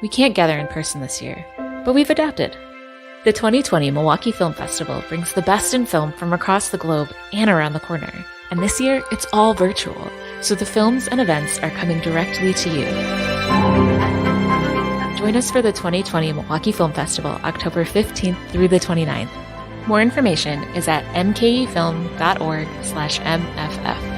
We can't gather in person this year, but we've adapted. The 2020 Milwaukee Film Festival brings the best in film from across the globe and around the corner. And this year, it's all virtual, so the films and events are coming directly to you. Join us for the 2020 Milwaukee Film Festival, October 15th through the 29th. More information is at mkefilm.org/MFF.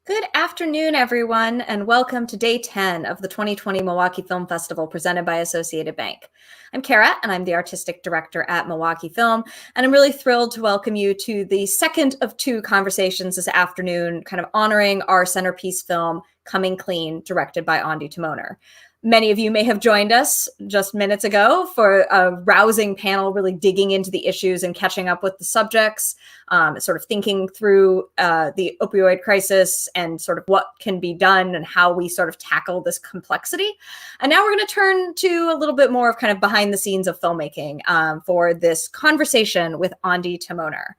Good afternoon, everyone, and welcome to Day 10 of the 2020 Milwaukee Film Festival presented by Associated Bank. I'm Kara, and I'm the Artistic Director at Milwaukee Film, and I'm really thrilled to welcome you to the second of two conversations this afternoon, kind of honoring our Centerpiece film, Coming Clean, directed by Ondi Timoner. Many of you may have joined us just minutes ago for a rousing panel, really digging into the issues and catching up with the subjects, sort of thinking through the opioid crisis and sort of what can be done and how we sort of tackle this complexity. And now we're going to turn to a little bit more of kind of behind the scenes of filmmaking for this conversation with Ondi Timoner.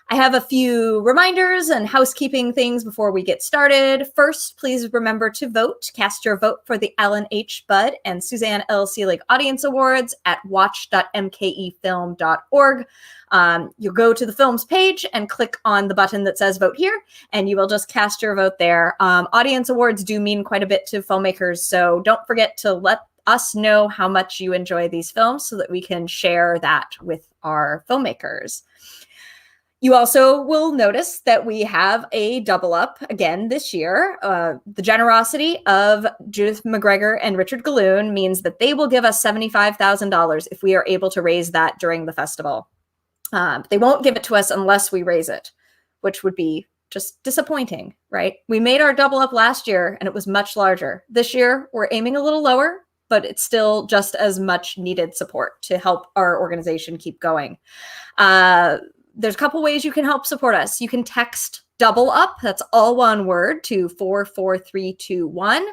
I have a few reminders and housekeeping things before we get started. First, please remember to vote. Cast your vote for the Alan H. Budd and Suzanne L. Seelig Audience Awards at watch.mkefilm.org. You'll go to the film's page and click on the button that says vote here, and you will just cast your vote there. Audience awards do mean quite a bit to filmmakers, so don't forget to let us know how much you enjoy these films so that we can share that with our filmmakers. You also will notice that we have a double up again this year. The generosity of Judith McGregor and Richard Galloon means that they will give us $75,000 if we are able to raise that during the festival. They won't give it to us unless we raise it, which would be just disappointing, right? We made our double up last year and it was much larger. This year, we're aiming a little lower, but it's still just as much needed support to help our organization keep going. There's a couple ways you can help support us. You can text double up, that's all one word, to 44321.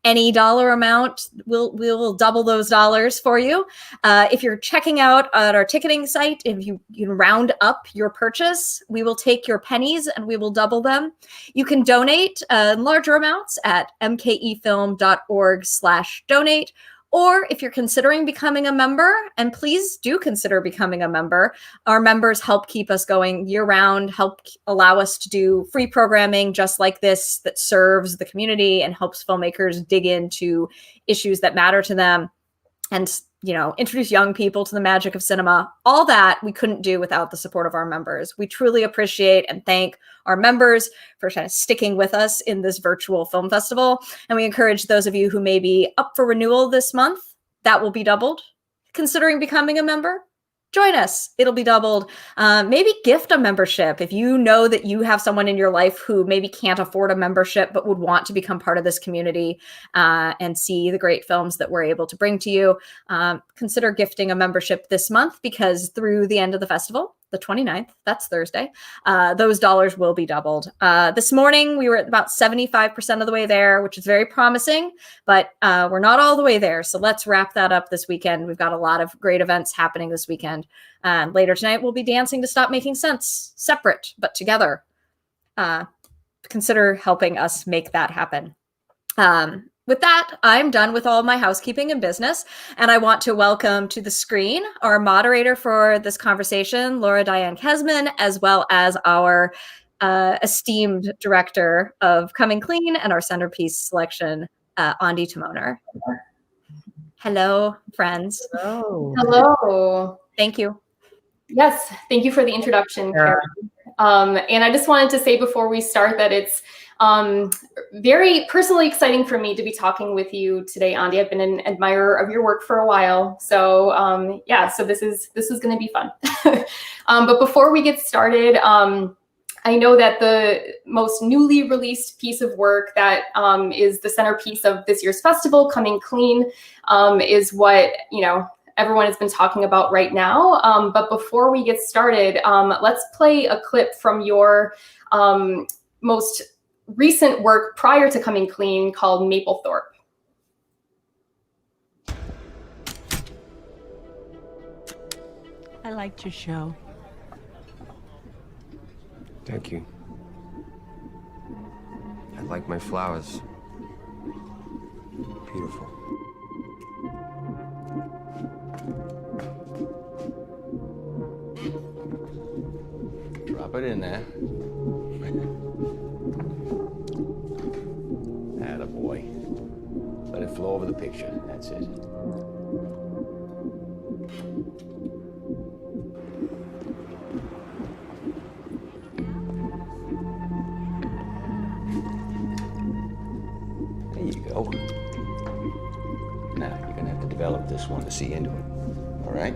Any dollar amount, we'll double those dollars for you. If you're checking out at our ticketing site, if you can round up your purchase, we will take your pennies and we will double them. You can donate larger amounts at mkefilm.org/donate. Or if you're considering becoming a member, and please do consider becoming a member, our members help keep us going year round, help allow us to do free programming just like this that serves the community and helps filmmakers dig into issues that matter to them and, you know, introduce young people to the magic of cinema. All that we couldn't do without the support of our members. We truly appreciate and thank our members for kind of sticking with us in this virtual film festival. And we encourage those of you who may be up for renewal this month, that will be doubled. Considering becoming a member, join us. It'll be doubled. Maybe gift a membership. If you know that you have someone in your life who maybe can't afford a membership but would want to become part of this community and see the great films that we're able to bring to you, consider gifting a membership this month, because through the end of the festival, the 29th, that's Thursday, those dollars will be doubled. This morning, we were at about 75% of the way there, which is very promising, but we're not all the way there. So let's wrap that up this weekend. We've got a lot of great events happening this weekend. Later tonight, we'll be dancing to Stop Making Sense, separate, but together. Consider helping us make that happen. With that, I'm done with all my housekeeping and business, and I want to welcome to the screen our moderator for this conversation, Laura Dyan Kezman, as well as our esteemed director of Coming Clean and our Centerpiece selection, Ondi Timoner. Hello, friends. Hello. Hello. Thank you. Yes, thank you for the introduction, Karen. And I just wanted to say before we start that it's very personally exciting for me to be talking with you today, Ondi. I've been an admirer of your work for a while. So yeah, so this is going to be fun. But before we get started, I know that the most newly released piece of work that is the centerpiece of this year's festival, Coming Clean, is what, everyone has been talking about right now. But before we get started, let's play a clip from your most recent work prior to Coming Clean called Maplethorpe. I liked your show. Thank you. I like my flowers. Beautiful. Drop it in there. Attaboy. Let it flow over the picture. That's it. There you go. Now, you're gonna have to develop this one to see into it. All right?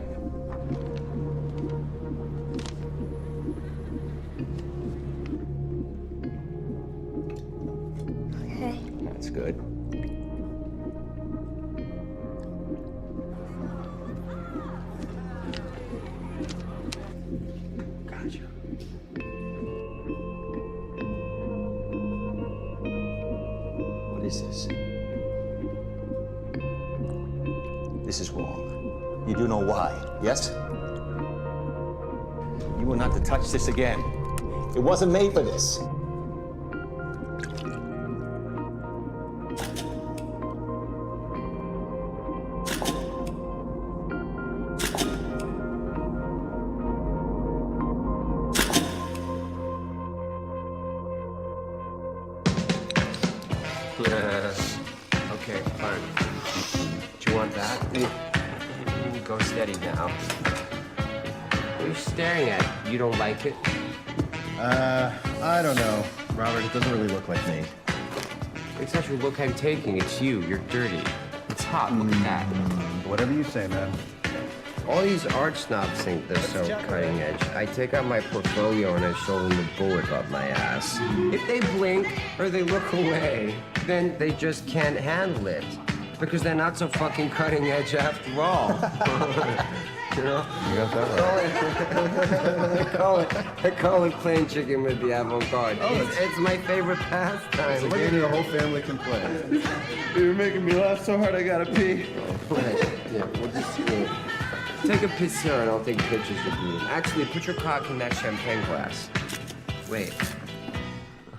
Okay. That's good. Gotcha. What is this? This is wrong. You do know why, yes? You were not to touch this again. It wasn't made for this. Okay, fine. Do you want that? Go steady now. What are you staring at? You don't like it? I don't know. Robert, it doesn't really look like me. It's not your look I'm taking, it's you. You're dirty. It's hot, look at that. Whatever you say, man. All these art snobs think they're so cutting edge. I take out my portfolio and I show them the bullet up my ass. If they blink or they look away, then they just can't handle it. Because they're not so fucking cutting edge after all. You know? You got that right. I call it playing chicken with the avant-garde. It's my favorite pastime. It's a game the whole family can play. You're making me laugh so hard I gotta pee. Yeah, we'll just take a piss here and I'll take pictures with you. Actually, put your cock in that champagne glass. Wait.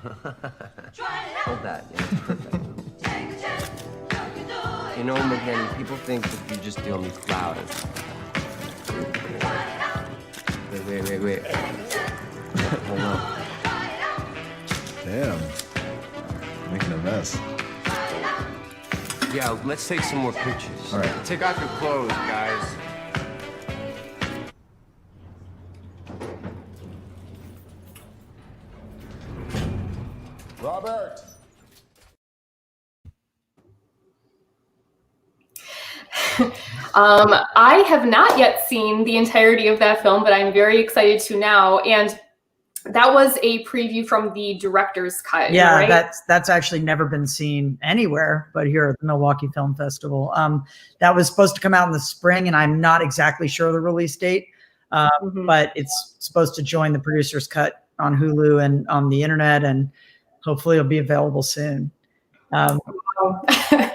Hold that. Yeah, perfect. You know, McGanny, people think that you just deal me flowers. Wait. Hold on. Damn. Making a mess. Yeah, let's take some more pictures. All right. Take off your clothes, guys. Robert! I have not yet seen the entirety of that film, but I'm very excited to now. And that was a preview from the director's cut. Yeah, right? that's actually never been seen anywhere but here at the Milwaukee Film Festival. That was supposed to come out in the spring, and I'm not exactly sure the release date, but it's supposed to join the producer's cut on Hulu and on the internet, and hopefully it'll be available soon. What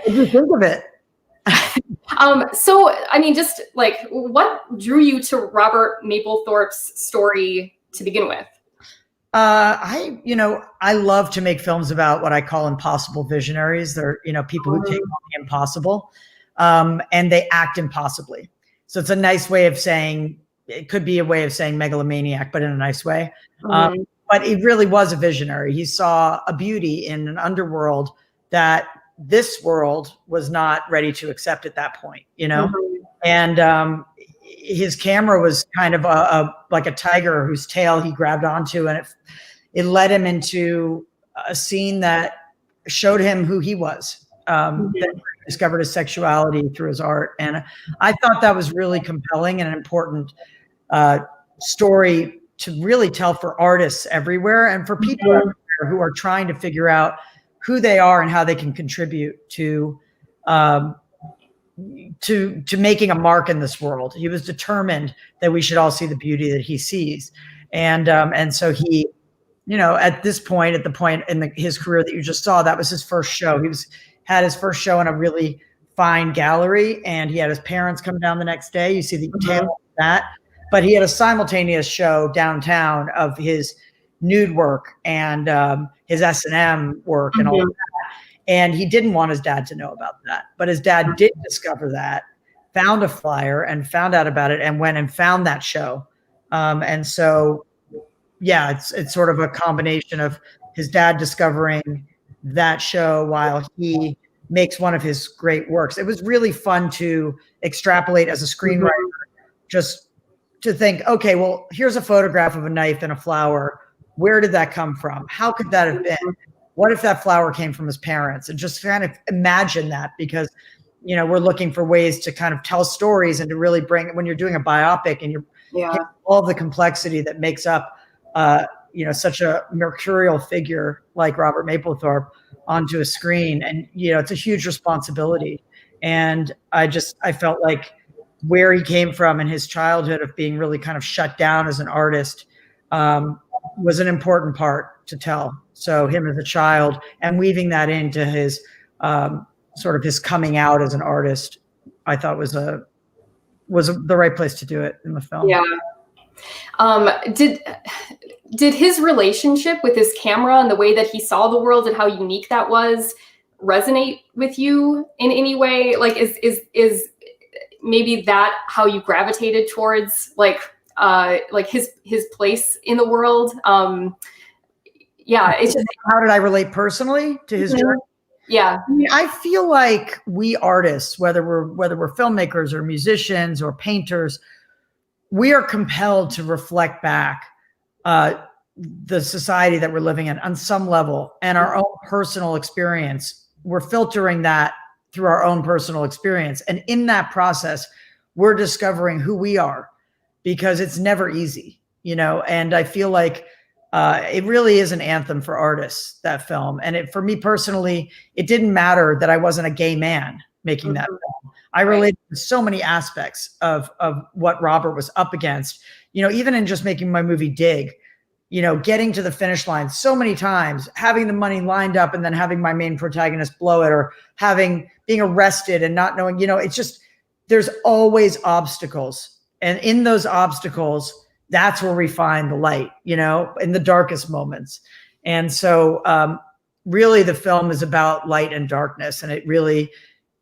do you think of it? So, I mean, just like, what drew you to Robert Mapplethorpe's story to begin with? I love to make films about what I call impossible visionaries. They're, people who take on the impossible, and they act impossibly. So it's a nice way of saying, it could be a way of saying megalomaniac, but in a nice way. But he really was a visionary. He saw a beauty in an underworld that this world was not ready to accept at that point, and his camera was kind of like a tiger whose tail he grabbed onto, and it led him into a scene that showed him who he was. That he discovered his sexuality through his art, and I thought that was really compelling and an important story to really tell for artists everywhere and for people everywhere who are trying to figure out who they are and how they can contribute to making a mark in this world. He was determined that we should all see the beauty that he sees. And so he, at this point, at the point in his career that you just saw, that was his first show. Had his first show in a really fine gallery, and he had his parents come down the next day. You see the tail of that, but he had a simultaneous show downtown of his nude work and his S&M work and all of that. And he didn't want his dad to know about that. But his dad did discover that, found a flyer and found out about it, and went and found that show. And so, yeah, it's sort of a combination of his dad discovering that show while he makes one of his great works. It was really fun to extrapolate as a screenwriter, just to think, okay, well, here's a photograph of a knife and a flower. Where did that come from? How could that have been? What if that flower came from his parents? And just kind of imagine that, because, you know, we're looking for ways to kind of tell stories and to really bring, when you're doing a biopic and you're all the complexity that makes up, you know, such a mercurial figure like Robert Mapplethorpe onto a screen. And, you know, it's a huge responsibility. And I felt like where he came from in his childhood of being really kind of shut down as an artist was an important part to tell. So him as a child and weaving that into his sort of his coming out as an artist, I thought was the right place to do it in the film. Yeah. Did his relationship with his camera and the way that he saw the world and how unique that was resonate with you in any way? Like, is maybe that how you gravitated towards like his place in the world? Yeah, it's just, how did I relate personally to his journey? Yeah, I mean, I feel like we artists, whether we're filmmakers or musicians or painters, we are compelled to reflect back the society that we're living in on some level, and our own personal experience. We're filtering that through our own personal experience, and in that process, we're discovering who we are, because it's never easy, you know. And I feel like it really is an anthem for artists, that film. And for me personally, it didn't matter that I wasn't a gay man making that film. I related to so many aspects of what Robert was up against, you know, even in just making my movie Dig, you know, getting to the finish line so many times, having the money lined up and then having my main protagonist blow it, or being arrested and not knowing, you know, it's just, there's always obstacles. And in those obstacles, that's where we find the light, you know, in the darkest moments. And so really the film is about light and darkness. And it really,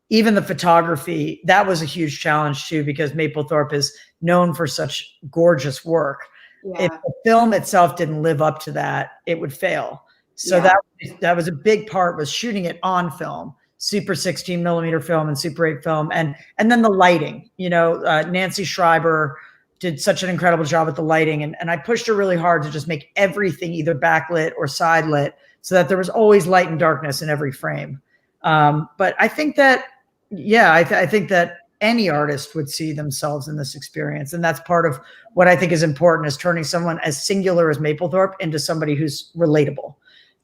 even the photography, that was a huge challenge too, because Mapplethorpe is known for such gorgeous work. Yeah. If the film itself didn't live up to that, it would fail. So that was a big part, was shooting it on film, Super 16 millimeter film and Super 8 film. And then the lighting, you know, Nancy Schreiber did such an incredible job with the lighting. And I pushed her really hard to just make everything either backlit or side lit, so that there was always light and darkness in every frame. But I think that, yeah, I think that any artist would see themselves in this experience. And that's part of what I think is important, is turning someone as singular as Mapplethorpe into somebody who's relatable.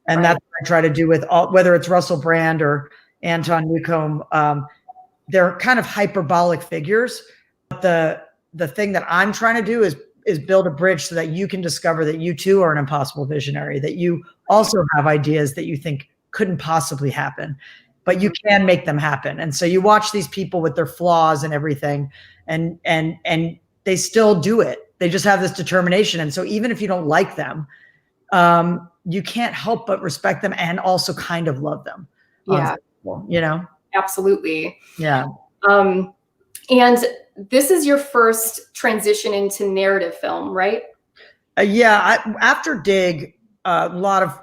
And that's what I try to do with whether it's Russell Brand or Anton Newcomb. They're kind of hyperbolic figures. But the thing that I'm trying to do is build a bridge so that you can discover that you too are an impossible visionary, that you also have ideas that you think couldn't possibly happen, but you can make them happen. And so you watch these people with their flaws and everything, and they still do it. They just have this determination. And so even if you don't like them, you can't help but respect them and also kind of love them. Yeah. You know? Absolutely. Yeah. And this is your first transition into narrative film, right? After Dig, a lot of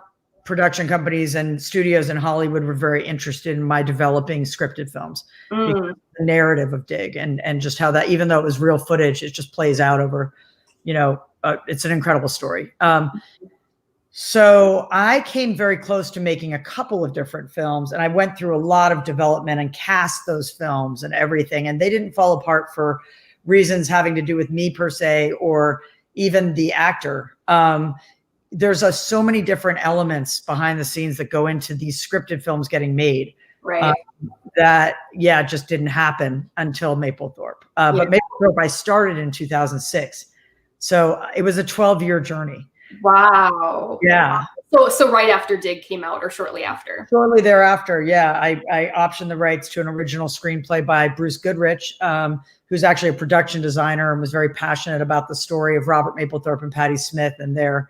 production companies and studios in Hollywood were very interested in my developing scripted films. Because the narrative of Dig and just how that, even though it was real footage, it just plays out over, you know, it's an incredible story. So I came very close to making a couple of different films, and I went through a lot of development and cast those films and everything. And they didn't fall apart for reasons having to do with me per se, or even the actor. There's so many different elements behind the scenes that go into these scripted films getting made. Right. That just didn't happen until Mapplethorpe. But Mapplethorpe, I started in 2006. So it was a 12-year journey. Wow. Yeah. So right after Dig came out, or shortly after? Shortly thereafter, yeah. I optioned the rights to an original screenplay by Bruce Goodrich, who's actually a production designer and was very passionate about the story of Robert Mapplethorpe and Patti Smith and their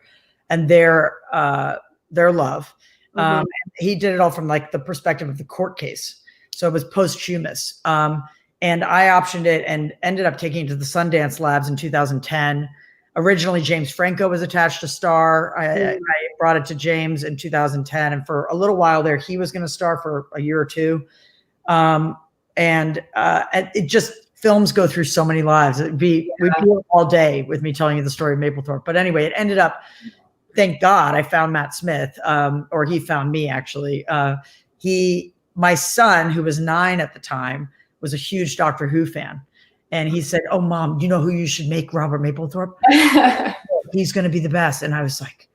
love. And he did it all from like the perspective of the court case. So it was posthumous. And I optioned it and ended up taking it to the Sundance Labs in 2010. Originally, James Franco was attached to star. I brought it to James in 2010. And for a little while there, he was going to star for a year or two. And it just, films go through so many lives. We'd be all day with me telling you the story of Mapplethorpe. But anyway, it ended up, thank God I found Matt Smith, or he found me actually. My son, who was 9 at the time, was a huge Doctor Who fan. And he said, "Oh, Mom, you know who you should make Robert Mapplethorpe? He's going to be the best." And I was like,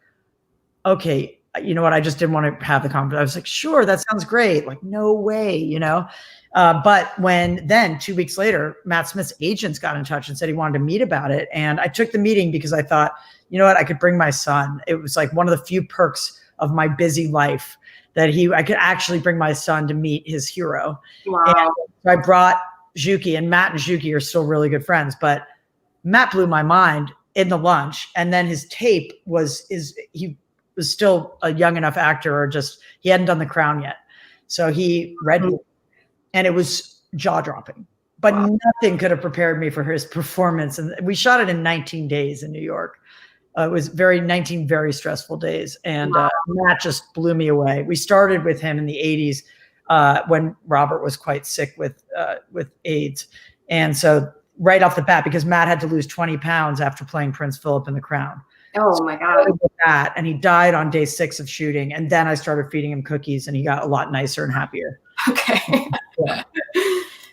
okay, you know what? I just didn't want to have the conversation. I was like, sure, that sounds great. Like, no way, you know? But then 2 weeks later, Matt Smith's agents got in touch and said he wanted to meet about it. And I took the meeting because I thought, you know what? I could bring my son. It was like one of the few perks of my busy life that I could actually bring my son to meet his hero. Wow. And so I brought Juki, and Matt and Juki are still really good friends, but Matt blew my mind in the lunch. And then his tape he was still a young enough actor, or just, he hadn't done The Crown yet. So he read it, and it was jaw-dropping, but nothing could have prepared me for his performance. And we shot it in 19 days in New York. It was 19 very stressful days. And Matt just blew me away. We started with him in the 80s when Robert was quite sick with AIDS. And so right off the bat, because Matt had to lose 20 pounds after playing Prince Philip in The Crown. Oh my God. That, and he died on day 6 of shooting. And then I started feeding him cookies, and he got a lot nicer and happier. Okay.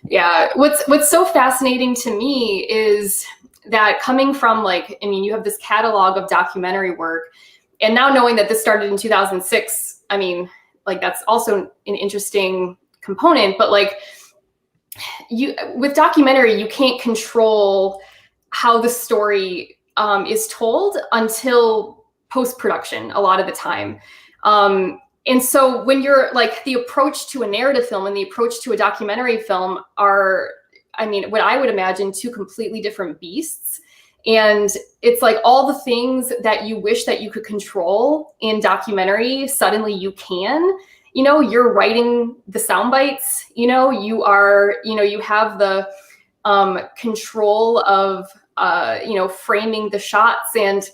Yeah. What's so fascinating to me is that coming from you have this catalog of documentary work, and now knowing that this started in 2006, that's also an interesting component, but with documentary, you can't control how the story is told until post-production a lot of the time. And so when you're the approach to a narrative film and the approach to a documentary film are, what I would imagine, 2 completely different beasts. And it's all the things that you wish that you could control in documentary, suddenly you can. You're writing the sound bites, you have the control of framing the shots and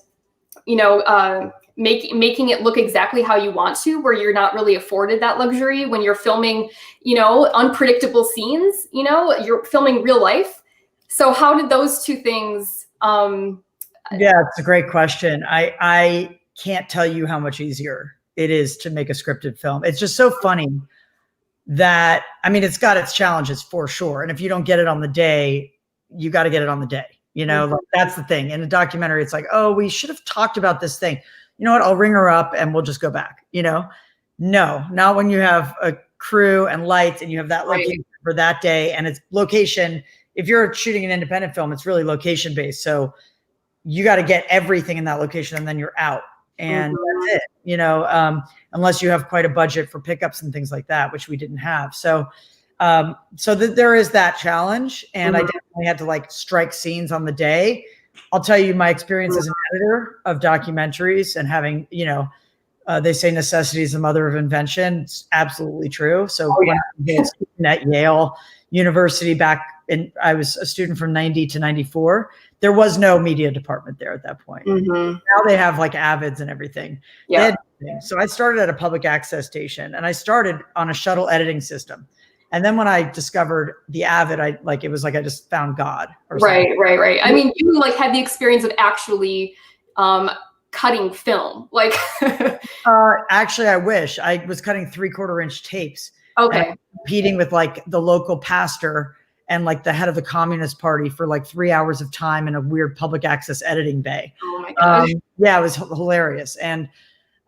making it look exactly how you want to, where you're not really afforded that luxury when you're filming, unpredictable scenes, you're filming real life. So how did those 2 things? Yeah, it's a great question. I can't tell you how much easier it is to make a scripted film. It's just so funny that, it's got its challenges for sure. And if you don't get it on the day, you got to get it on the day. That's the thing. In a documentary, it's like, oh, we should have talked about this thing. You know what? I'll ring her up and we'll just go back. No, not when you have a crew and lights and you have that location for that day, and it's location. If you're shooting an independent film, it's really location based. So you got to get everything in that location, and then you're out. And that's it, unless you have quite a budget for pickups and things like that, which we didn't have. So there is that challenge. And I definitely had to strike scenes on the day. I'll tell you my experience as an editor of documentaries, and having, they say necessity is the mother of invention. It's absolutely true. So when I was a student at Yale University I was a student from 90 to 94. There was no media department there at that point. Now they have Avids and everything. Yeah. So I started at a public access station, and I started on a shuttle editing system. And then when I discovered the Avid, it was I just found God. Or something. Right. You had the experience of actually cutting film. Actually, I wish. I was cutting 3/4 inch tapes. Okay. Competing with the local pastor and the head of the Communist Party for 3 hours of time in a weird public access editing bay. Oh my gosh. Yeah, it was hilarious. And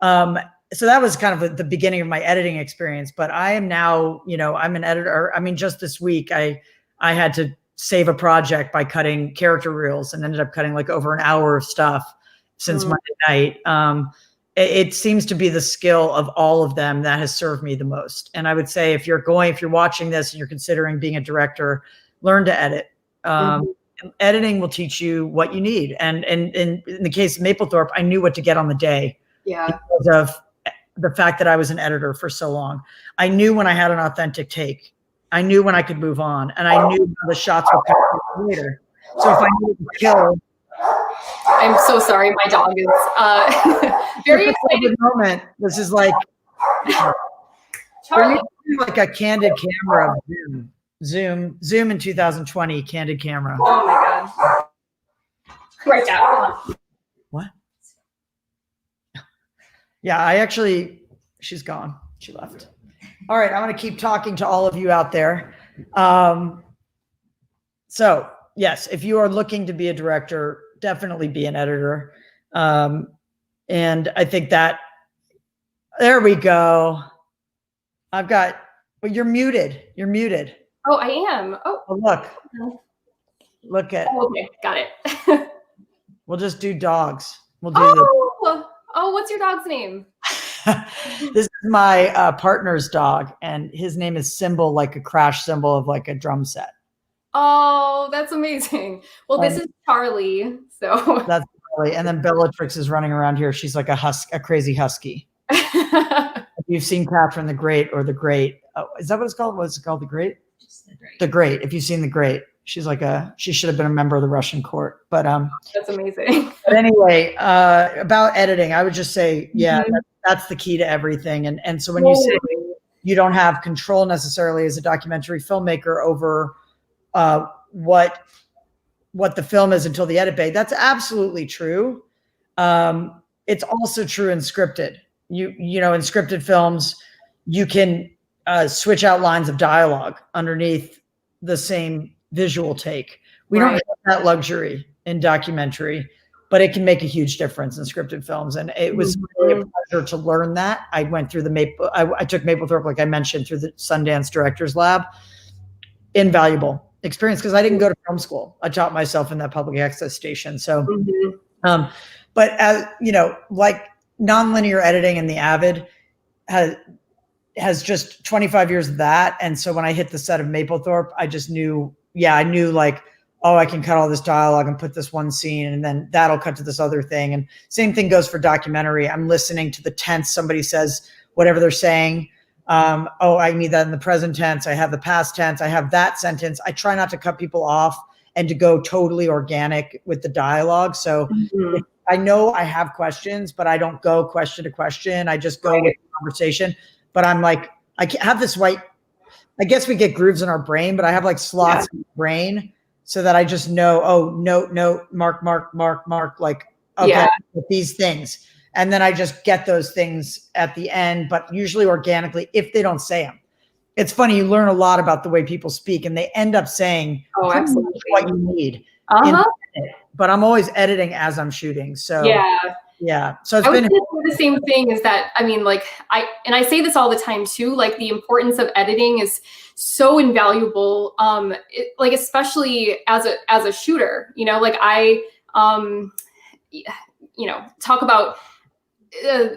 so that was kind of the beginning of my editing experience. But I am now, I'm an editor. Just this week, I had to save a project by cutting character reels, and ended up cutting over an hour of stuff since Monday night. It seems to be the skill of all of them that has served me the most. And I would say if you're watching this and you're considering being a director, learn to edit. Editing will teach you what you need. And in the case of Mapplethorpe, I knew what to get on the day. Yeah. Because of the fact that I was an editor for so long. I knew when I had an authentic take. I knew when I could move on, and I knew the shots would come later. So if I needed to kill, I'm so sorry, my dog is very excited. Moment. This is like Charlie. like a candid camera of Zoom in 2020, candid camera. Oh my God. Right down. What? Yeah, she's gone. She left. All right, I'm going to keep talking to all of you out there. So yes, if you are looking to be a director, definitely be an editor. And I think that, there we go. You're muted. You're muted. Oh, I am. Oh, look at. Oh, okay, got it. We'll just do dogs. We'll do What's your dog's name? This is my partner's dog, and his name is Symbol, like a crash cymbal of like a drum set. Oh, that's amazing. Well, this is Charlie. So that's Charlie. And then Bellatrix is running around here. She's like a crazy husky. If you've seen Catherine the Great or The Great, is that what it's called? What's it called? The Great? Just The Great. The Great. If you've seen The Great, she's like she should have been a member of the Russian court. But that's amazing. But anyway, about editing, I would just say, yeah, that's the key to everything. And so when you say you don't have control necessarily as a documentary filmmaker over what the film is until the edit bay, that's absolutely true. It's also true in scripted. You know, in scripted films, you can switch out lines of dialogue underneath the same visual take. We don't have that luxury in documentary, but it can make a huge difference in scripted films. And it was really a pleasure to learn that. I went through I took Mapplethorpe, like I mentioned, through the Sundance Directors Lab. Invaluable experience, because I didn't go to film school. I taught myself in that public access station. So, but as you know, like nonlinear editing in the Avid has just 25 years of that. And so when I hit the set of Mapplethorpe, I just knew, I knew like, oh, I can cut all this dialogue and put this one scene, and then that'll cut to this other thing. And same thing goes for documentary. I'm listening to the tense. Somebody says whatever they're saying. Oh, I need that in the present tense. I have the past tense. I have that sentence. I try not to cut people off and to go totally organic with the dialogue. So I know I have questions, but I don't go question to question. I just go with the conversation. But I'm like, I have this I guess we get grooves in our brain, but I have like slots in the brain so that I just know, oh, note, mark, like, okay, these things. And then I just get those things at the end, but usually organically if they don't say them. It's funny, you learn a lot about the way people speak, and they end up saying absolutely what you need. But I'm always editing as I'm shooting. So yeah. So it's been the same thing is that, I mean, like I say this all the time too, like the importance of editing is so invaluable. Like, especially as a shooter, you know, like I, you know, talk about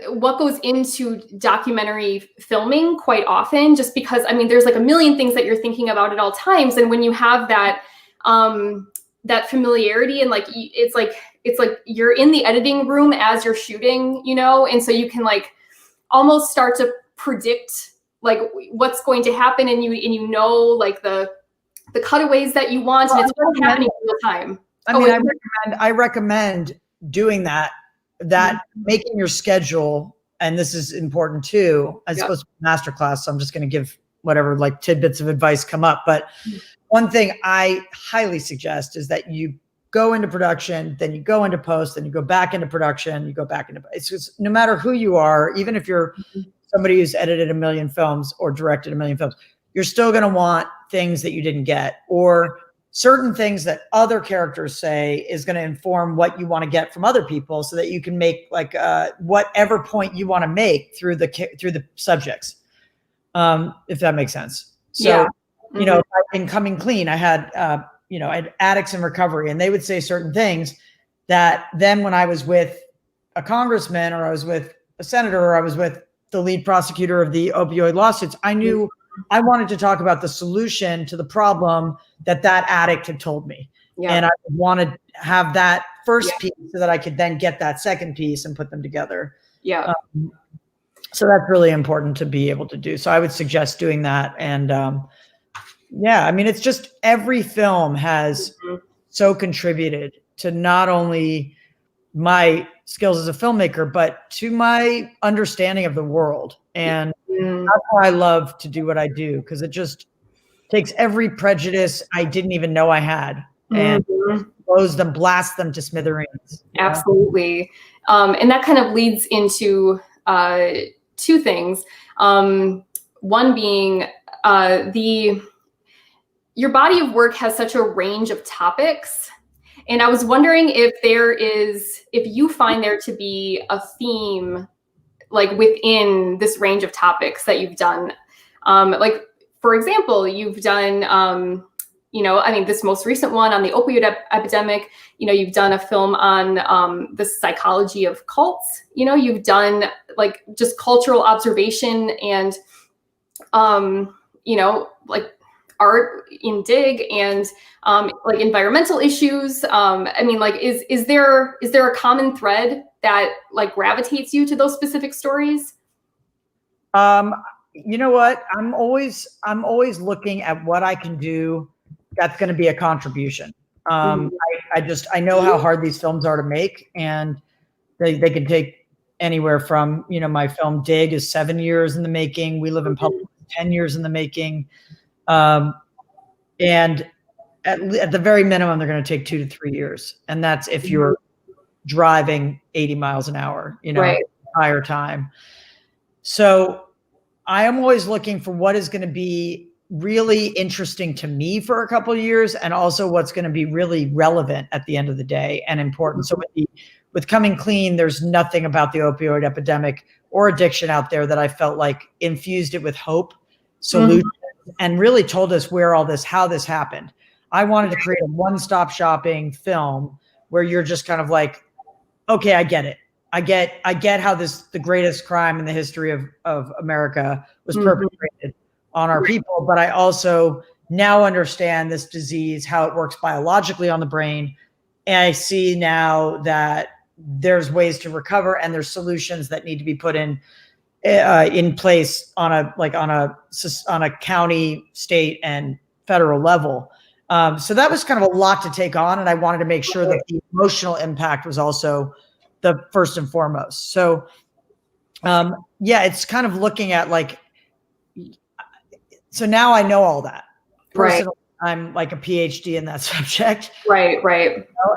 what goes into documentary filming quite often, just because, I mean, there's like a million things that you're thinking about at all times. And when you have that, that familiarity and like, it's like you're in the editing room as you're shooting, you know? And so you can like almost start to predict like what's going to happen. And you know, like the cutaways that you want, and it's what's happening in real time. I recommend doing that making your schedule, and this is important too. I'm supposed to be a masterclass, so I'm just going to give whatever like tidbits of advice come up. But one thing I highly suggest is that you go into production, then you go into post, then you go back into production, you go back into, it's just, no matter who you are, even if you're somebody who's edited 1 million films or directed 1 million films, you're still going to want things that you didn't get, or certain things that other characters say is going to inform what you want to get from other people, so that you can make like whatever point you want to make through the subjects, if that makes sense. So, you know, in Coming Clean, I had I had addicts in recovery, and they would say certain things that then when I was with a congressman, or I was with a senator, or I was with the lead prosecutor of the opioid lawsuits, I knew I wanted to talk about the solution to the problem that addict had told me. And I wanted to have that first piece so that I could then get that second piece and put them together. So that's really important to be able to do. So I would suggest doing that. And yeah, I mean, it's just every film has so contributed to not only my skills as a filmmaker, but to my understanding of the world. And that's why I love to do what I do, because it just takes every prejudice I didn't even know I had and blasts them to smithereens. Absolutely. And that kind of leads into two things. One being your body of work has such a range of topics. And I was wondering if you find there to be a theme like within this range of topics that you've done. Like, for example, you've done, this most recent one on the opioid epidemic, you've done a film on the psychology of cults, you've done like just cultural observation and, like art in Dig and like environmental issues. Is there a common thread that like gravitates you to those specific stories? You know what? I'm always looking at what I can do that's going to be a contribution. I know how hard these films are to make, and they can take anywhere from, my film Dig is 7 years in the making. We Live in Public, 10 years in the making. And at the very minimum, they're going to take 2 to 3 years. And that's if you're driving 80 miles an hour, right, the entire time. So I am always looking for what is going to be really interesting to me for a couple of years, and also what's going to be really relevant at the end of the day and important. So with Coming Clean, there's nothing about the opioid epidemic or addiction out there that I felt like infused it with hope, solutions, and really told us how this happened. I wanted to create a one-stop shopping film where you're just kind of like, okay, I get it. I get how the greatest crime in the history of America was perpetrated on our people, but I also now understand this disease, how it works biologically on the brain. And I see now that there's ways to recover, and there's solutions that need to be put in place on a county, state, and federal level. So that was kind of a lot to take on, and I wanted to make sure that the emotional impact was also the first and foremost. So, it's kind of looking at so now I know all that. Personally, I'm like a PhD in that subject. Right.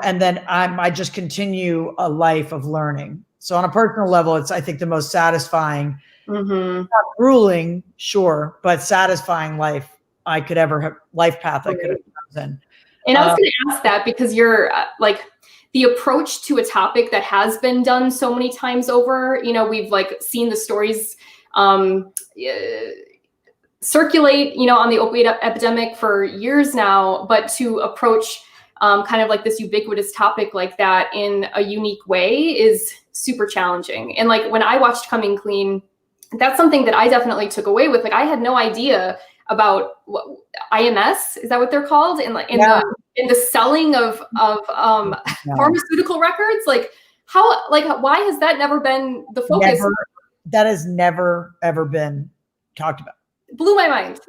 And then I just continue a life of learning. So on a personal level, it's, I think, the most satisfying, not grueling, sure, but satisfying life path I could have chosen. And I was going to ask that because you're the approach to a topic that has been done so many times over, we've seen the stories circulate, on the opioid epidemic for years now, but to approach kind of like this ubiquitous topic like that in a unique way is super challenging. And when I watched Coming Clean, that's something that I definitely took away with. I had no idea about IMS, is that what they're called? In the selling of pharmaceutical records, why has that never been the focus? That has never ever been talked about. Blew my mind.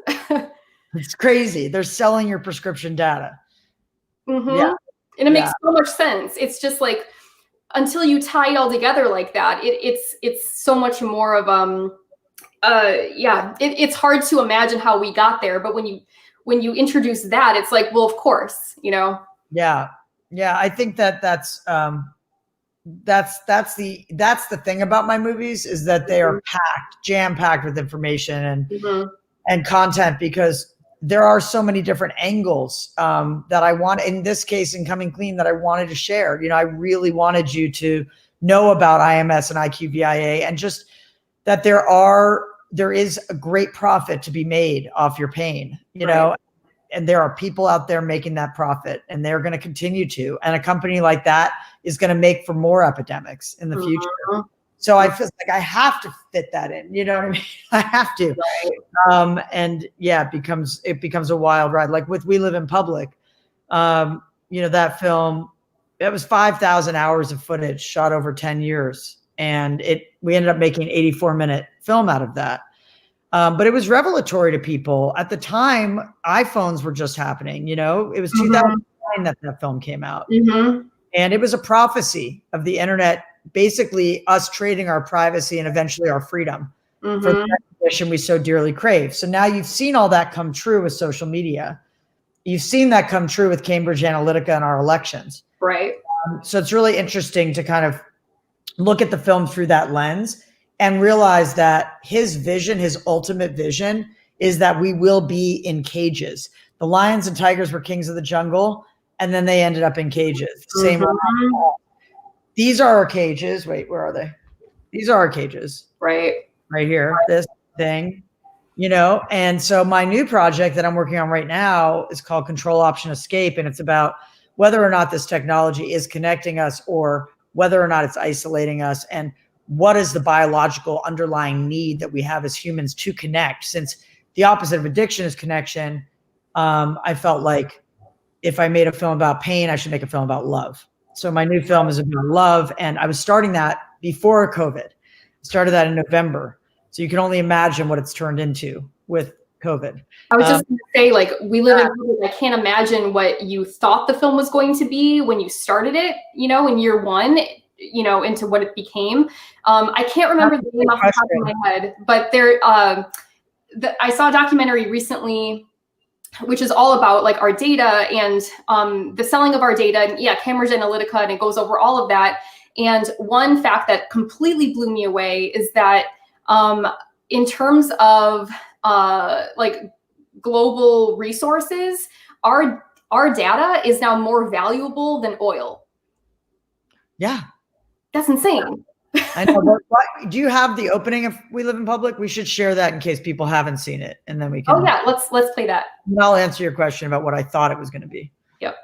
It's crazy. They're selling your prescription data. And it makes so much sense. It's just until you tie it all together like that, it's so much more of it's hard to imagine how we got there. But when you introduce that, it's well, of course, Yeah. I think that's the thing about my movies, is that they are jam-packed with information and content, because there are so many different angles that I want, in this case, in Coming Clean, that I wanted to share. I really wanted you to know about IMS and IQVIA, and just that there is a great profit to be made off your pain, and there are people out there making that profit, and they're going to continue to, and a company like that is going to make for more epidemics in the future. So I feel like I have to fit that in, you know what I mean? I have to. And it becomes a wild ride. Like with We Live in Public, that film, it was 5,000 hours of footage shot over 10 years. And we ended up making an 84-minute film out of that. But it was revelatory to people. At the time, iPhones were just happening, you know? It was 2009 that film came out. And it was a prophecy of the internet, basically us trading our privacy and eventually our freedom for the recognition we so dearly crave. So now you've seen all that come true with social media. You've seen that come true with Cambridge Analytica and our elections. Right. So it's really interesting to kind of look at the film through that lens and realize that his vision, his ultimate vision, is that we will be in cages. The lions and tigers were kings of the jungle, and then they ended up in cages. Same. These are our cages. Wait, where are they? These are our cages. Right. Right here. This thing, you know? And so my new project that I'm working on right now is called Control Option Escape. And it's about whether or not this technology is connecting us or whether or not it's isolating us, and what is the biological underlying need that we have as humans to connect. Since the opposite of addiction is connection, I felt like if I made a film about pain, I should make a film about love. So my new film is about love, and I was starting that before COVID. Started that in November. So you can only imagine what it's turned into with COVID. I was just going to say, like, we live in COVID. I can't imagine what you thought the film was going to be when you started it, you know, in year one, you know, into what it became. I can't remember the name off the top of my head, but I saw a documentary recently, which is all about like our data and the selling of our data, and Cambridge Analytica, and it goes over all of that. And one fact that completely blew me away is that in terms of like global resources, our data is now more valuable than oil. Yeah. That's insane. I know. Do you have the opening of We Live in Public? We should share that in case people haven't seen it, and then we can. Oh yeah, let's play that. And I'll answer your question about what I thought it was going to be. Yep.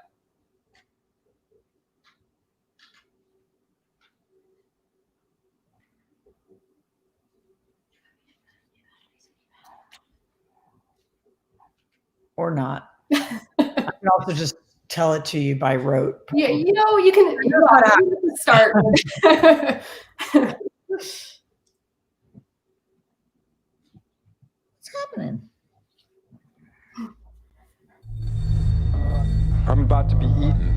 Or not. I can also just tell it to you by rote. Yeah, you know, you can start. What's happening? I'm about to be eaten.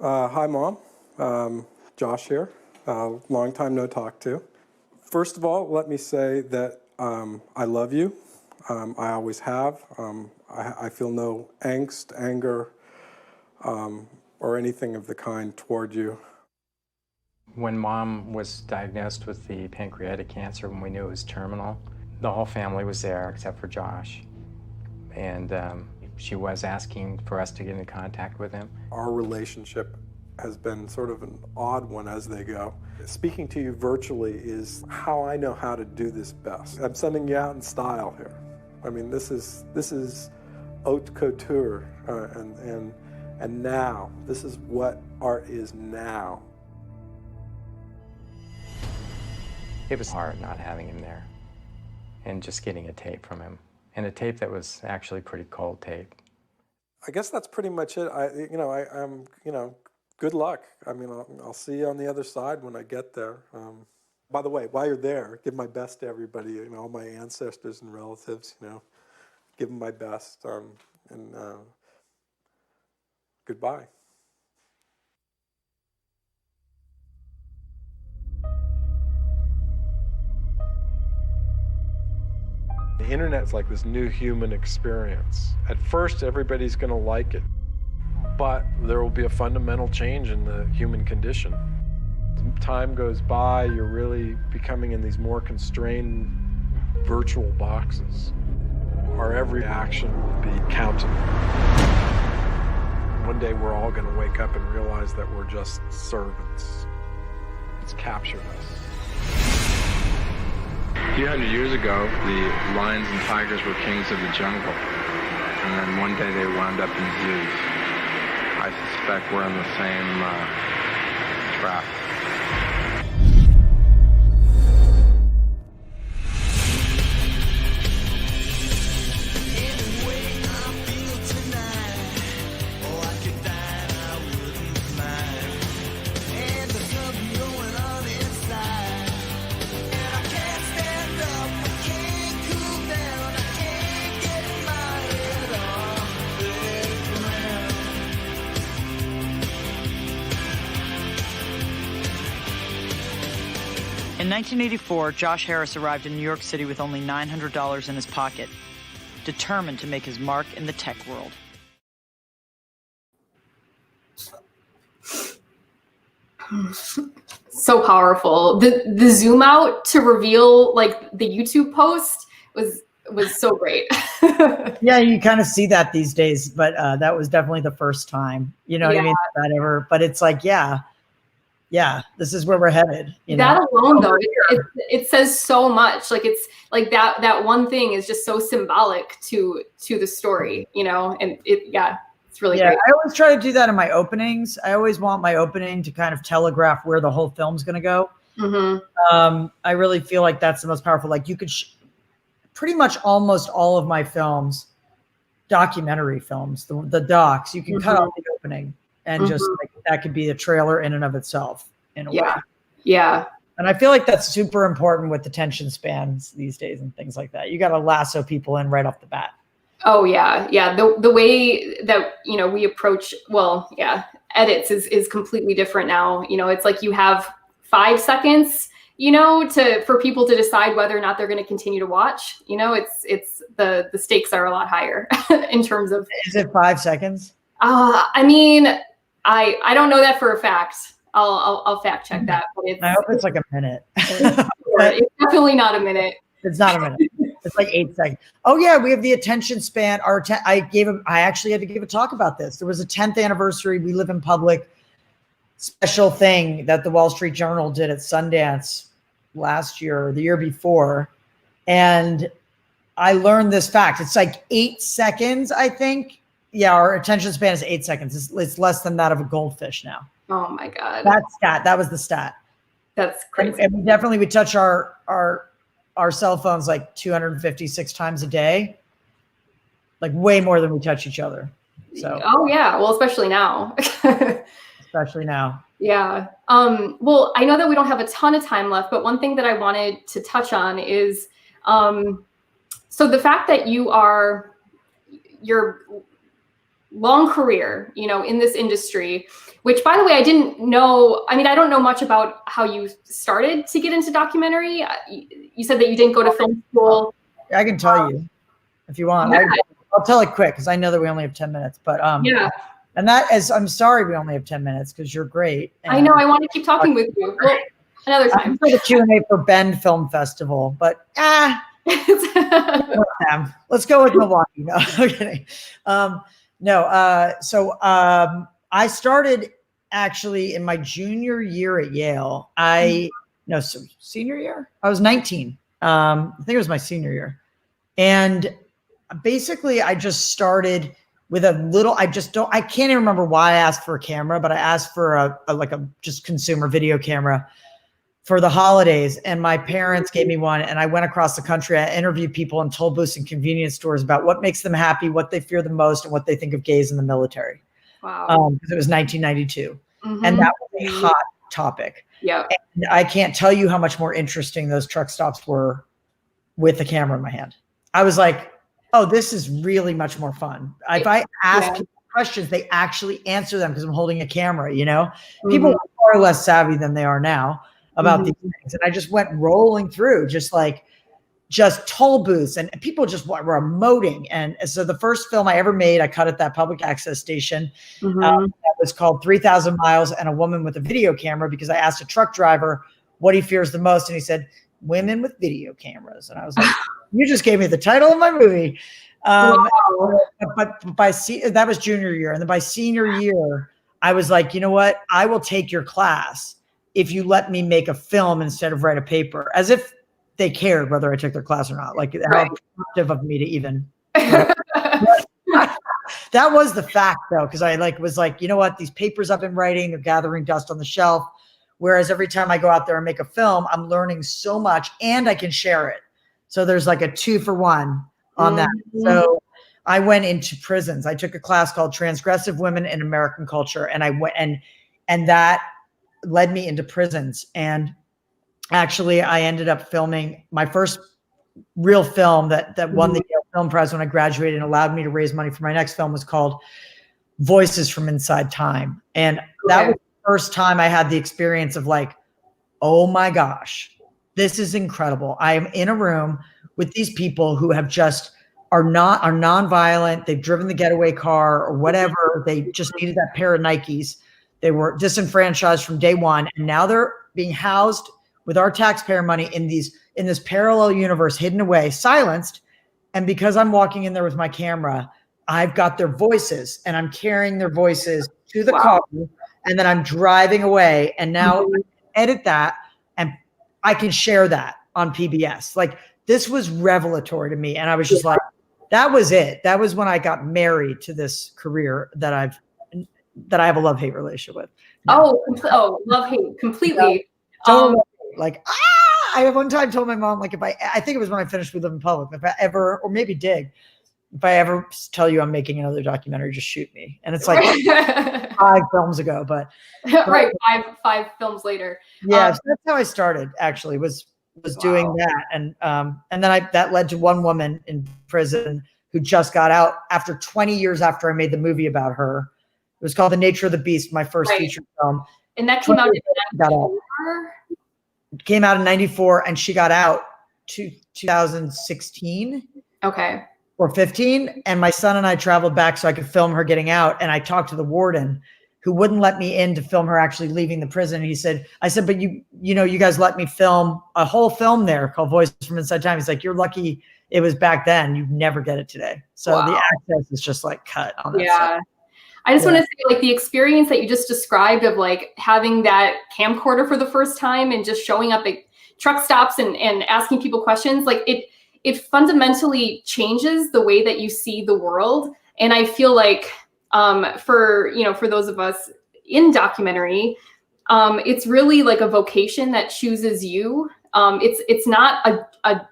Hi, Mom. Josh here. Long time no talk to. First of all, let me say that I love you. I always have. I feel no angst, anger, or anything of the kind toward you. When Mom was diagnosed with the pancreatic cancer, when we knew it was terminal, the whole family was there except for Josh. And she was asking for us to get in contact with him. Our relationship has been sort of an odd one as they go. Speaking to you virtually is how I know how to do this best. I'm sending you out in style here. I mean, this is haute couture, and now this is what art is now. It was hard not having him there and just getting a tape from him, and a tape that was actually pretty cold tape. I guess that's pretty much it. I'm good luck. I mean, I'll see you on the other side when I get there. By the way, while you're there, give my best to everybody, all my ancestors and relatives, give them my best, and goodbye. The internet's like this new human experience. At first, everybody's going to like it, but there will be a fundamental change in the human condition. As time goes by, you're really becoming in these more constrained virtual boxes. Our every action will be counted. One day we're all going to wake up and realize that we're just servants. that's captured us. A few hundred years ago, the lions and tigers were kings of the jungle. And then one day they wound up in zoos. I suspect we're in the same trap. In 1984, Josh Harris arrived in New York City with only $900 in his pocket, determined to make his mark in the tech world. So powerful. The zoom out to reveal like the YouTube post was so great. Yeah, you kind of see that these days, but that was definitely the first time. You know what I mean? That ever. But it's like, yeah, this is where we're headed. That alone, though, it says so much. Like it's like that one thing is just so symbolic to the story, and it's really great. I always try to do that in my openings. I always want my opening to kind of telegraph where the whole film's going to go. Mm-hmm. I really feel like that's the most powerful. Like you could pretty much almost all of my films, documentary films, the docs, you can cut off the opening. And just like that could be a trailer in and of itself in a way. Yeah. And I feel like that's super important with attention spans these days and things like that. You got to lasso people in right off the bat. Oh yeah. The way that, we approach, edits is completely different now. It's like you have 5 seconds, for people to decide whether or not they're going to continue to watch. It's the stakes are a lot higher in terms of. Is it 5 seconds? I mean, I don't know that for a fact. I'll fact check that. But I hope it's like a minute. It's definitely not a minute. It's not a minute. It's like 8 seconds. Oh yeah, we have the attention span. I actually had to give a talk about this. There was a 10th anniversary We Live in Public special thing that the Wall Street Journal did at Sundance last year or the year before, and I learned this fact. It's like 8 seconds, I think. Yeah, our attention span is 8 seconds. It's less than that of a goldfish now. Oh my God. That was the stat. That's crazy. And we definitely would touch our cell phones like 256 times a day. Like way more than we touch each other. So oh yeah. Well, especially now. Yeah. Well, I know that we don't have a ton of time left, but one thing that I wanted to touch on is so the fact that your long career, in this industry, which by the way, I didn't know. I mean, I don't know much about how you started to get into documentary. You said that you didn't go to film school. I can tell you if you want. Yeah. I'll tell it quick because I know that we only have 10 minutes, but and I'm sorry we only have 10 minutes because you're great. I know. I want to keep talking with you. Well, another time. For the Q&A for Bend Film Festival, but let's go with Milwaukee. No, I'm kidding. I started actually in my junior year at Yale. Senior year? I was 19. I think it was my senior year. And basically I just started with I can't even remember why I asked for a camera, but I asked for a just consumer video camera for the holidays. And my parents gave me one, and I went across the country. I interviewed people in toll booths and convenience stores about what makes them happy, what they fear the most, and what they think of gays in the military. Wow. Because it was 1992. And that was a hot topic. Yeah. And I can't tell you how much more interesting those truck stops were with a camera in my hand. I was like, oh, this is really much more fun. If I ask people questions, they actually answer them because I'm holding a camera, People are far less savvy than they are now about these things. And I just went rolling through just toll booths, and people just were emoting. And so the first film I ever made, I cut at that public access station. That was called 3,000 Miles and a Woman with a Video Camera, because I asked a truck driver what he fears the most. And he said, women with video cameras. And I was like, you just gave me the title of my movie. But that was junior year. And then by senior year, I was like, you know what? I will take your class if you let me make a film instead of write a paper, as if they cared whether I took their class or not. Like how productive of me to even. That was the fact though, because I was like, you know what, these papers I've been writing, they're gathering dust on the shelf. Whereas every time I go out there and make a film, I'm learning so much and I can share it. So there's like a 2-for-1 on that. So I went into prisons. I took a class called Transgressive Women in American Culture. And I went and that led me into prisons. And actually I ended up filming my first real film that won the Yale Film Prize when I graduated and allowed me to raise money for my next film was called Voices from Inside Time. And that was the first time I had the experience of like, oh my gosh, this is incredible. I am in a room with these people who have just are nonviolent. They've driven the getaway car or whatever. They just needed that pair of Nikes. They were disenfranchised from day one. And now they're being housed with our taxpayer money in this parallel universe, hidden away, silenced. And because I'm walking in there with my camera, I've got their voices and I'm carrying their voices to the car and then I'm driving away. And now I edit that and I can share that on PBS. Like this was revelatory to me. And I was just like, that was it. That was when I got married to this career that I have a love-hate relationship with. Love-hate completely. Like, I one time told my mom, like, I think it was when I finished We Live in Public, if I ever, or maybe Dig, if I ever tell you I'm making another documentary, just shoot me. And it's like 5 films ago, but right. Five films later. Yeah. So that's how I started actually was doing that. And then that led to one woman in prison who just got out after 20 years after I made the movie about her. It was called The Nature of the Beast, my first feature film. And that came out in 94? Came out in 94 and she got out 2016. Okay. Or 15. And my son and I traveled back so I could film her getting out. And I talked to the warden who wouldn't let me in to film her actually leaving the prison. And I said, but you guys let me film a whole film there called Voices from Inside Time. He's like, you're lucky it was back then. You'd never get it today. So the access is just like cut on that stuff. I just want to say, like, the experience that you just described of like having that camcorder for the first time and just showing up at truck stops and asking people questions, like it fundamentally changes the way that you see the world. And I feel like for those of us in documentary, it's really like a vocation that chooses you. It's not a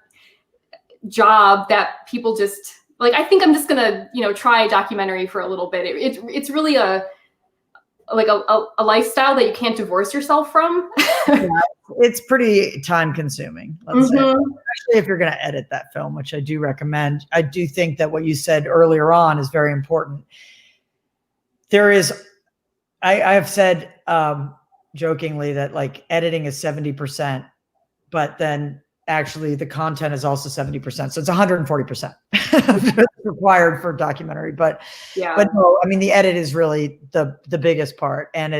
job that people just like, I think I'm just gonna, try a documentary for a little bit. It's really a lifestyle that you can't divorce yourself from. Yeah, it's pretty time consuming, let's say, especially if you're going to edit that film, which I do recommend. I do think that what you said earlier on is very important. I have said jokingly that like editing is 70%, but then actually the content is also 70%. So it's 140% required for a documentary. But no, I mean, the edit is really the biggest part. And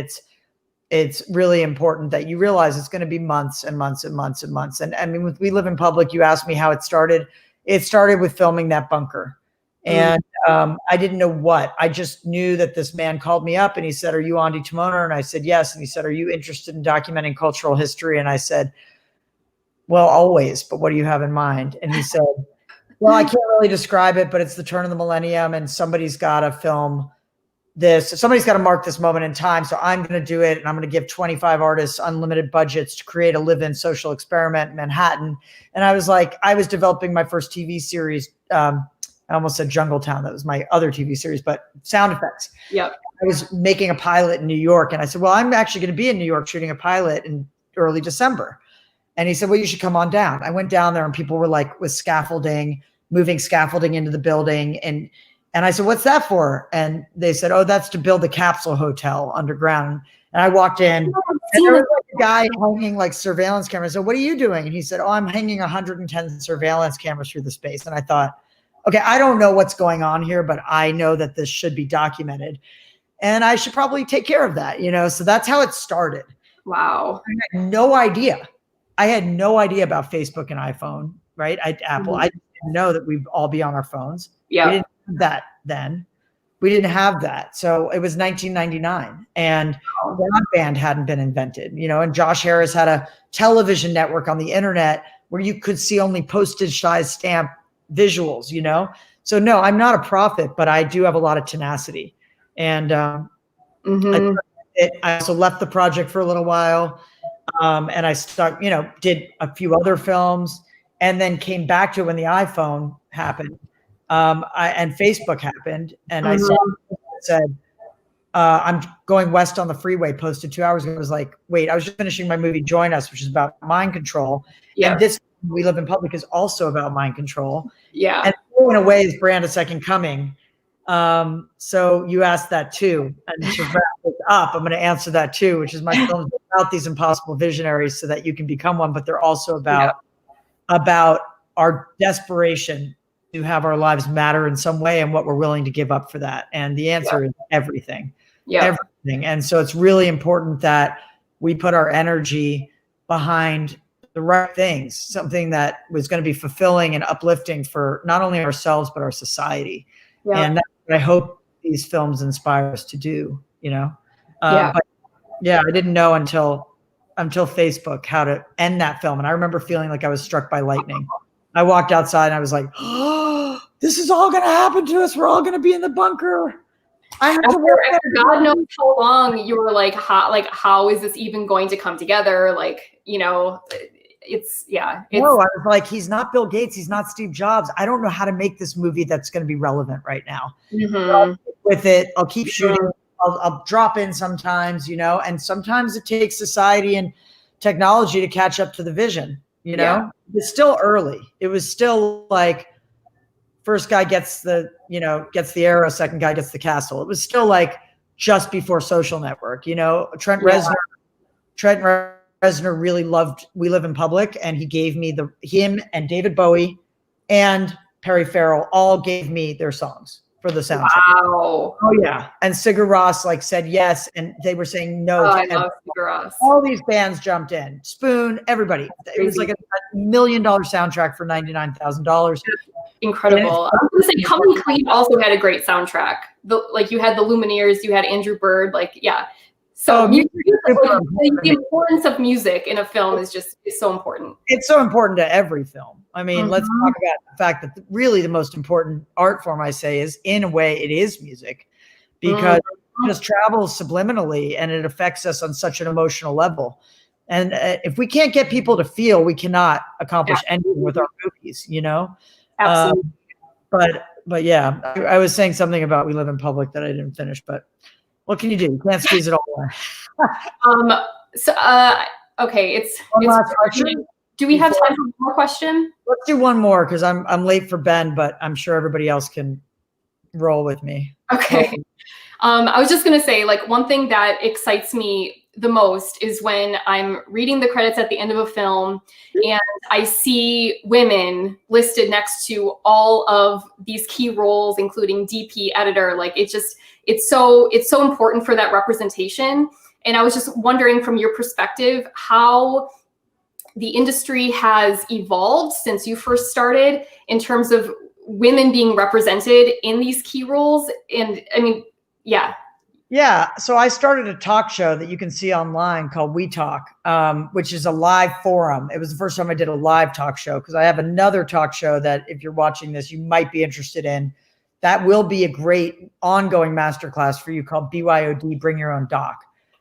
it's really important that you realize it's going to be months and months and months and months. And I mean, with We Live in Public, you asked me how it started. It started with filming that bunker. And I didn't know what. I just knew that this man called me up and he said, "Are you Ondi Timoner?" And I said, "Yes." And he said, "Are you interested in documenting cultural history?" And I said, "Well, always, but what do you have in mind?" And he said, "Well, I can't really describe it, but it's the turn of the millennium and somebody's got to film this. Somebody's got to mark this moment in time. So I'm going to do it. And I'm going to give 25 artists unlimited budgets to create a live-in social experiment in Manhattan." And I was like, I was developing my first TV series. I almost said Jungletown. That was my other TV series, but sound effects. Yep. I was making a pilot in New York. And I said, "Well, I'm actually going to be in New York shooting a pilot in early December." And he said, "Well, you should come on down." I went down there and people were like with scaffolding, moving scaffolding into the building. And I said, "What's that for?" And they said, "Oh, that's to build the capsule hotel underground." And I walked in and there was like a guy hanging like surveillance cameras. So, "What are you doing?" And he said, "Oh, I'm hanging 110 surveillance cameras through the space." And I thought, okay, I don't know what's going on here, but I know that this should be documented and I should probably take care of that, So that's how it started. Wow. I had no idea. I had no idea about Facebook and iPhone, right? Apple. I didn't know that we'd all be on our phones. Yeah. We didn't do that then. We didn't have that. So it was 1999 and broadband hadn't been invented, and Josh Harris had a television network on the internet where you could see only postage size stamp visuals, So no, I'm not a prophet, but I do have a lot of tenacity. And I also left the project for a little while. And I did a few other films and then came back to it when the iPhone happened. And Facebook happened, and I said, I'm going west on the freeway, posted 2 hours ago. I was like, wait, I was just finishing my movie Join Us, which is about mind control. Yeah. And this We Live in Public is also about mind control. Yeah. And in a way is Brand: A Second Coming. So you asked that too. And to wrap this up, I'm going to answer that too, which is my films about these impossible visionaries so that you can become one, but they're also about our desperation to have our lives matter in some way and what we're willing to give up for that. And the answer is everything. Yeah. Everything. And so it's really important that we put our energy behind the right things, something that was going to be fulfilling and uplifting for not only ourselves, but our society. Yeah. And that's what I hope these films inspire us to do, But yeah, I didn't know until Facebook how to end that film. And I remember feeling like I was struck by lightning. I walked outside and I was like, oh, this is all going to happen to us. We're all going to be in the bunker. I have to work. After God knows how long you were like, how is this even going to come together? Like, No, I was like, he's not Bill Gates. He's not Steve Jobs. I don't know how to make this movie that's going to be relevant right now. Mm-hmm. With it, I'll keep shooting. I'll drop in sometimes, and sometimes it takes society and technology to catch up to the vision. It's still early. It was still like first guy gets the arrow, second guy gets the castle. It was still like just before Social Network, Trent Reznor really loved We Live in Public, and he gave me him and David Bowie and Perry Farrell all gave me their songs for the soundtrack. Wow. Oh yeah. And Sigur Rós said yes, and they were saying no. I love Sigur Rós. All these bands jumped in. Spoon, everybody. It was like $1 million soundtrack for $99,000. Incredible. I was going to say, Coming Clean also had a great soundtrack. You had the Lumineers, you had Andrew Bird. So the importance of music in a film is so important. It's so important to every film. I mean, let's talk about the fact that really the most important art form, I say, is in a way it is music, because it just travels subliminally and it affects us on such an emotional level. And if we can't get people to feel, we cannot accomplish anything with our movies, Absolutely. But yeah, I was saying something about We Live in Public that I didn't finish, but what can you do? You can't squeeze it all in. Okay. Last question. Do we have time for one more question? Let's do one more because I'm late for Ben, but I'm sure everybody else can roll with me. Okay. I was just going to say, one thing that excites me the most is when I'm reading the credits at the end of a film and I see women listed next to all of these key roles, including DP, editor. It's so important for that representation. And I was just wondering, from your perspective, how the industry has evolved since you first started in terms of women being represented in these key roles. And I mean, yeah. Yeah. So I started a talk show that you can see online called We Talk, which is a live forum. It was the first time I did a live talk show, because I have another talk show that if you're watching this, you might be interested in. That will be a great ongoing masterclass for you called BYOD, Bring Your Own Doc.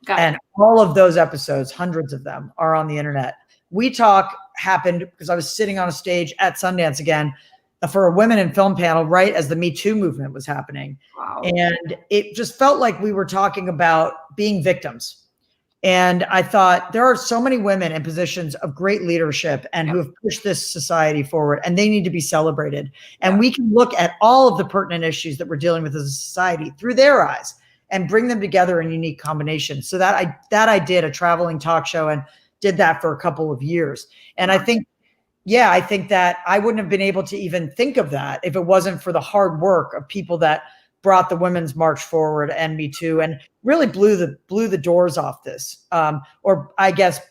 And all of those episodes, hundreds of them, are on the internet. We Talk happened because I was sitting on a stage at Sundance again for a women in film panel right as the Me Too movement was happening. Wow. And it just felt like we were talking about being victims. And I thought, there are so many women in positions of great leadership and who have pushed this society forward, and they need to be celebrated. And we can look at all of the pertinent issues that we're dealing with as a society through their eyes and bring them together in unique combinations. So that I did a traveling talk show and did that for a couple of years. And I think that I wouldn't have been able to even think of that if it wasn't for the hard work of people that brought the Women's March forward and Me Too, and really blew the doors off this, or I guess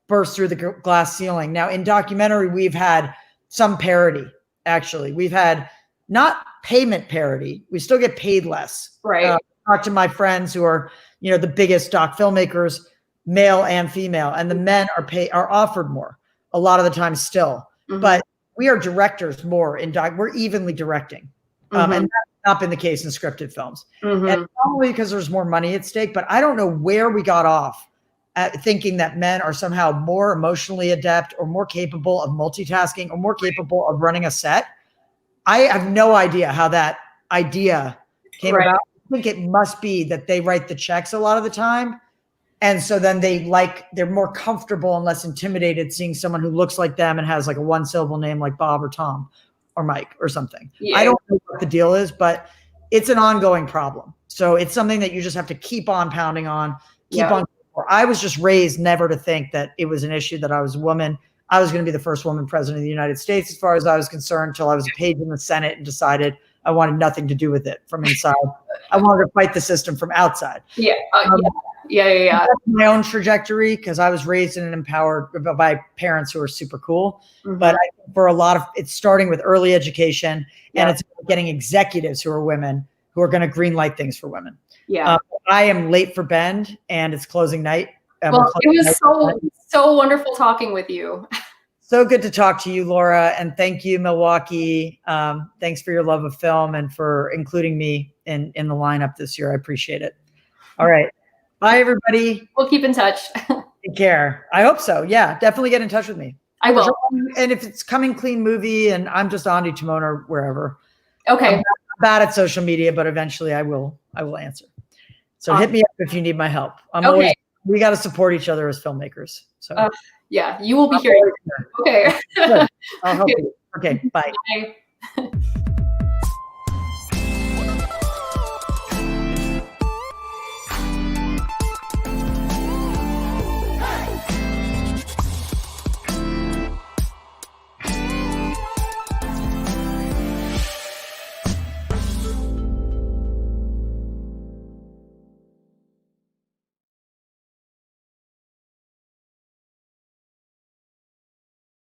burst through the glass ceiling. Now in documentary, we've had some parity. Actually, we've had not payment parity. We still get paid less. Right. Talk to my friends who are, the biggest doc filmmakers, male and female, and the men are offered more a lot of the time still. But we are directors more in doc. We're evenly directing. And that's not been the case in scripted films. And probably because there's more money at stake, but I don't know where we got off at thinking that men are somehow more emotionally adept or more capable of multitasking or more capable of running a set. I have no idea how that idea came about. I think it must be that they write the checks a lot of the time. And so then they're more comfortable and less intimidated seeing someone who looks like them and has like a 1-syllable name like Bob or Tom or Mike or something. Yeah. I don't know what the deal is, but it's an ongoing problem. So it's something that you just have to keep on pounding on, keep on. I was just raised never to think that it was an issue that I was a woman. I was going to be the first woman president of the United States, as far as I was concerned, until I was a page in the Senate and decided I wanted nothing to do with it from inside. I wanted to fight the system from outside. Yeah. That's my own trajectory, because I was raised and empowered by parents who are super cool. But I think for a lot of it's starting with early education, and it's getting executives who are women who are going to green light things for women. Yeah. I am late for Bend, and it's closing night. Well, it was so wonderful talking with you. So good to talk to you, Laura, and thank you, Milwaukee. Thanks for your love of film and for including me in the lineup this year. I appreciate it. All right. Bye, everybody. We'll keep in touch. Take care. I hope so. Yeah, definitely get in touch with me. I will. And if it's Coming Clean movie, and I'm just Ondi Timoner wherever. Okay. I'm bad at social media, but eventually I will answer. So hit me up if you need my help. We got to support each other as filmmakers. So yeah, you will be here. Okay. I'll help you. Okay. Bye. Bye.